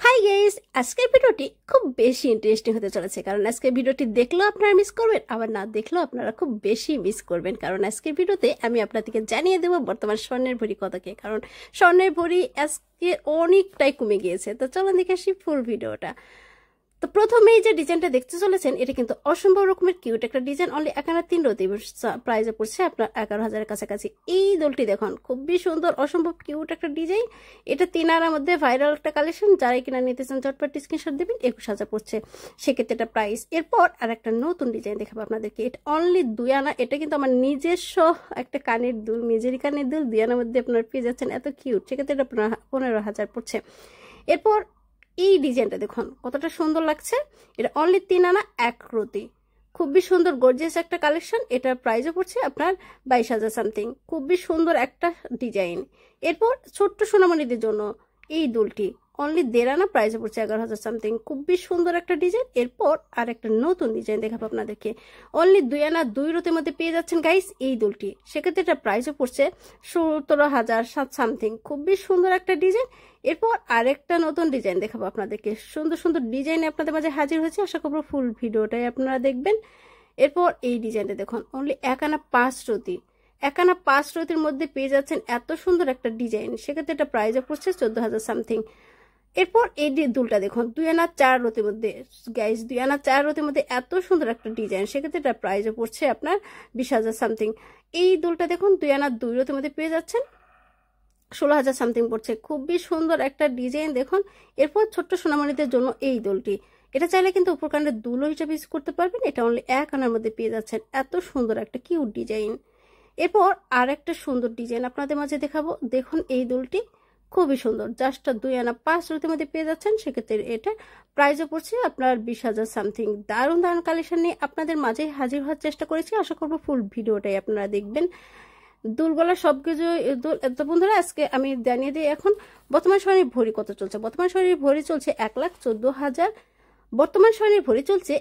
Hi guys, আজকের ভিডিওটি খুব বেশি ইন্টারেস্টিং হতে চলেছে। কারণ আজকের ভিডিওটি দেখলেও আপনারা মিস করবেন, আবার না দেখলেও আপনারা খুব বেশি মিস করবেন। কারণ আজকের ভিডিওতে আমি আপনাদেরকে জানিয়ে দেবো বর্তমান স্বর্ণের ভরি কতকে। কারণ স্বর্ণের ভরি আজকে অনেকটাই কমে গিয়েছে। তো চলুন দেখে আসি ফুল ভিডিওটা। তো প্রথমেই যে ডিজাইনটা দেখতে চলেছেন, এটা কিন্তু অসম্ভব রকমের কিউট একটা ডিজাইন। অনলি 1.5 রতি প্রাইসে পড়ছে আপনার 11,000-এর কাছাকাছি। এই দোলটি দেখুন, খুবই সুন্দর, অসম্ভব কিউট একটা ডিজাইন। এটা 3 আনার মধ্যে ভাইরাল একটা কালেকশন। যারাই কিনা নিতে চান চটপট স্ক্রিনশট দেবেন। 21,000 পড়ছে সেক্ষেত্রে এটা প্রাইস। এরপর আর একটা নতুন ডিজাইন দেখাবো আপনাদেরকে। এটা অনলি 2 আনা। এটা কিন্তু আমার নিজস্ব একটা কানের দুল, নিজেরই কানের দুল। 2 আনার মধ্যে আপনার পেয়ে যাচ্ছেন, এত কিউট। সেক্ষেত্রে এটা 15,000 পড়ছে। এরপর এই ডিজাইনটা দেখুন কতটা সুন্দর লাগছে। এটা অনলি 3 আনা 1 রতি, খুবই সুন্দর গর্জিয়াস একটা কালেকশন। এটা প্রাইসও পড়ছে আপনার 22,000 সামথিং। খুবই সুন্দর একটা ডিজাইন। এরপর ছোট্ট সোনামণিদের জন্য এই দুলটি অনলি 1.5 আনা, প্রাইসে পড়ছে 11,000 সামথিং। খুবই সুন্দর একটা ডিজাইন। এরপর আর একটা নতুন ডিজাইন দেখাবো আপনাদেরকে। অনলি 2 আনা 2 রতির মধ্যে পেয়ে যাচ্ছেন গাইস এই দুলটি। সেক্ষেত্রে এটা প্রাইসও পড়ছে 17,000 সামথিং। খুবই সুন্দর একটা ডিজাইন। এরপর আরেকটা নতুন ডিজাইন দেখাবো আপনাদেরকে। সুন্দর সুন্দর ডিজাইনে আপনাদের মাঝে হাজির হয়েছে। আশা করবো ফুল ভিডিওটাই আপনারা দেখবেন। এরপর এই ডিজাইনটা দেখুন, অনলি 1 আনা 5 রতি। 1 আনা 5 রতির মধ্যে পেয়ে যাচ্ছেন এত সুন্দর একটা ডিজাইন। সেক্ষেত্রে এটা প্রাইসে পড়ছে 14,000 সামথিং। এরপর এই দুলটা দেখুন, 2 আনা 4 রতির মধ্যে গাইস, 2 আনা 4 রতির মধ্যে এত সুন্দর একটা ডিজাইন। সেক্ষেত্রে এটা প্রাইসে পড়ছে আপনার 20,000 সামথিং। এই দুলটা দেখুন, 2 আনা 2 রতির মধ্যে পেয়ে যাচ্ছেন, 16,000 সামথিং পড়ছে। খুবই সুন্দর একটা ডিজাইন দেখুন। এরপর ছোট্ট সোনামণিদের জন্য এই দোলটি, এটা চাইলে কিন্তু উপরকাণ্ডের দুলও হিসাবে ইউজ করতে পারবেন। এটা অনলি 1 আনার মধ্যে পেয়ে যাচ্ছেন, এত সুন্দর একটা কিউট ডিজাইন। এরপর আর একটা সুন্দর ডিজাইন আপনাদের মাঝে দেখাবো। দেখুন এই দুলটি খুবই সুন্দর, জাস্ট 2 আনা 5 রতির মধ্যে পেয়ে যাচ্ছেন। সেক্ষেত্রে এটা প্রাইসও পড়ছে আপনার 20,000 সামথিং। দারুণ দারুণ কালেকশন নিয়ে আপনাদের মাঝে হাজির হওয়ার চেষ্টা করেছি। আশা করবো ফুল ভিডিওটাই আপনারা দেখবেন। দুলগুলা সবকিছু তো বন্ধুরা, আজকে আমি জানিয়ে দিই এখন বর্তমান স্বর্ণের ভরি কত চলছে। বর্তমান স্বর্ণের ভরি চলছে 1,14,000। বর্তমান স্বর্ণের ভরি চলছে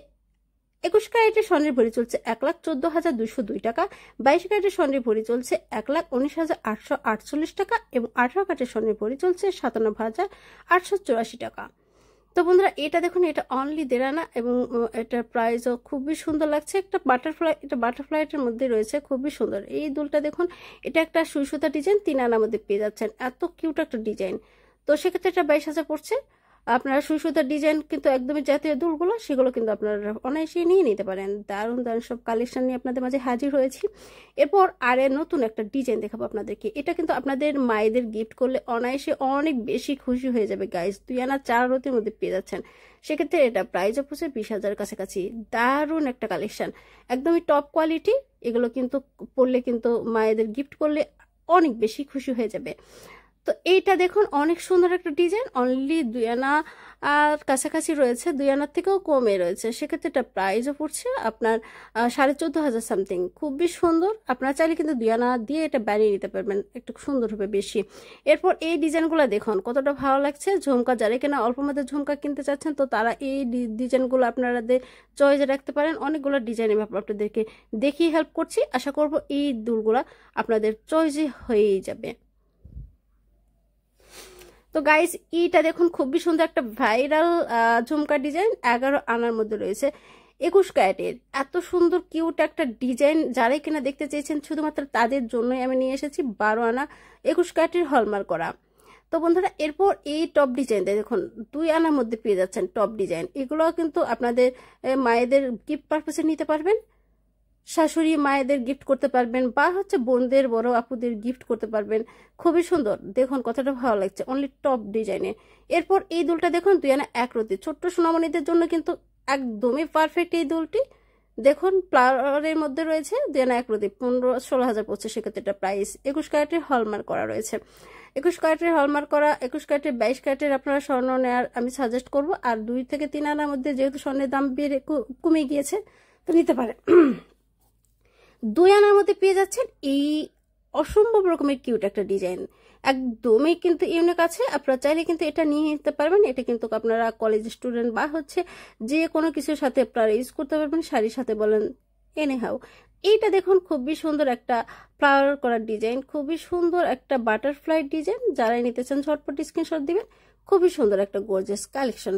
21 ক্যারেটের স্বর্ণের ভরি চলছে 1,14,202 টাকা। 22 ক্যারেটের স্বর্ণের ভরি চলছে 1,19,848 টাকা এবং 18 ক্যারেটের স্বর্ণের ভরি চলছে 97,884 টাকা। তো বন্ধুরা এটা দেখুন, এটা অনলি 1.5 আনা এবং এটার প্রাইসও খুবই সুন্দর লাগছে। একটা বাটারফ্লাই, এটা বাটারফ্লাইটের মধ্যে রয়েছে, খুবই সুন্দর। এই দুলটা দেখুন, এটা একটা সুই সুতা ডিজাইন, 3 আনার মধ্যে পেয়ে যাচ্ছেন, এত কিউট একটা ডিজাইন। তো সেক্ষেত্রে এটা 22,000 পড়ছে। আপনারা সুই সুতার ডিজাইন কিন্তু একদমই জাতীয় দুলগুলো, সেগুলো কিন্তু আপনারা অনায়াসে নিয়ে নিতে পারেন। দারুণ দারুণ সব কালেকশন নিয়ে আপনাদের মাঝে হাজির হয়েছি। এরপর নতুন একটা ডিজাইন দেখাবো আপনাদেরকে। এটা কিন্তু আপনাদের মায়েদের গিফট করলে অনায়াসে অনেক বেশি খুশি হয়ে যাবে গাইস। 2 আনা 4 রতির মধ্যে পেয়ে যাচ্ছেন। সেক্ষেত্রে এটা প্রাইসও পড়ছে 20,000 কাছাকাছি। দারুণ একটা কালেকশন, একদমই টপ কোয়ালিটি। এগুলো কিন্তু পরলে কিন্তু মায়েদের গিফট করলে অনেক বেশি খুশি হয়ে যাবে। তো এইটা দেখুন, অনেক সুন্দর একটা ডিজাইন। অনলি 2 আনা আর কাছাকাছি রয়েছে, 2 আনার থেকেও কমে রয়েছে। সেক্ষেত্রে এটা প্রাইসও পড়ছে আপনার 14,500 সামথিং। খুবই সুন্দর। আপনারা চাইলে কিন্তু 2 আনা দিয়ে এটা বানিয়ে নিতে পারবেন, একটু সুন্দর হবে বেশি। এরপর এই ডিজাইনগুলো দেখুন কতটা ভালো লাগছে। ঝুমকা, যারা কিনা অল্প মধ্যে ঝুমকা কিনতে চাচ্ছেন, তো তারা এই ডিজাইনগুলো আপনাদের চয়েসে রাখতে পারেন। অনেকগুলো ডিজাইন আমি আপনাদেরকে দেখিয়ে হেল্প করছি। আশা করব এই দুলগুলা আপনাদের চয়েসে হয়েই যাবে। তো গাইস এইটা দেখুন, খুবই সুন্দর একটা ভাইরাল ঝুমকা ডিজাইন, 11 আনার মধ্যে রয়েছে, 21 ক্যারেটের। এত সুন্দর কিউট একটা ডিজাইন, যারাই কিনা দেখতে চেয়েছেন শুধুমাত্র তাদের জন্যই আমি নিয়ে এসেছি। 12 আনা 21 ক্যারেটের হলমার্ক করা। তো বন্ধুরা এরপর এই টপ ডিজাইন দেখুন, 2 আনার মধ্যে পেয়ে যাচ্ছেন টপ ডিজাইন। এগুলো কিন্তু আপনাদের মায়েদের গিফট পারপাসে নিতে পারবেন, শাশুড়ি মায়েদের গিফট করতে পারবেন, বা হচ্ছে বোনদের বড় আপুদের গিফট করতে পারবেন। খুবই সুন্দর, দেখুন কতটা ভালো লাগছে, অনলি টপ ডিজাইনে। এরপর এই দুলটা দেখুন, 2 আনা 1 রতি, ছোট্ট সোনামণিদের জন্য কিন্তু একদমই পারফেক্ট এই দুলটি। দেখুন ফ্লাওয়ারের মধ্যে রয়েছে, 2 আনা 1 রতি, 16,000 পড়ছে। সেক্ষেত্রে এটা প্রাইস। 21 ক্যারেটের হলমার্ক করা রয়েছে, 21 ক্যারেটের হলমার্ক করা, 21 ক্যারেটের 22 ক্যারেটের আপনারা স্বর্ণ নেওয়ার আমি সাজেস্ট করব। আর 2 থেকে 3 আনার মধ্যে যেহেতু স্বর্ণের দাম কমে গিয়েছে, তো নিতে পারে। 2 আনার মধ্যে পেয়ে যাচ্ছেন এই অসম্ভব রকমের কিউট একটা ডিজাইন, একদমই কিন্তু ইউনিক আছে। আপনারা চাইলে কিন্তু এটা নিয়ে নিতে পারবেন। এটা কিন্তু আপনারা কলেজ স্টুডেন্ট বা হচ্ছে যে কোনো কিছুর সাথে আপনারা ইউজ করতে পারবেন, শাড়ির সাথে বলেন, এনে হাও। এইটা দেখুন, খুবই সুন্দর একটা ফ্লাওয়ার করার ডিজাইন, খুবই সুন্দর একটা বাটারফ্লাই ডিজাইন। যারাই নিতে চান ঝটপট স্ক্রিনশট দিবেন। খুবই সুন্দর একটা গর্জিয়াস কালেকশন।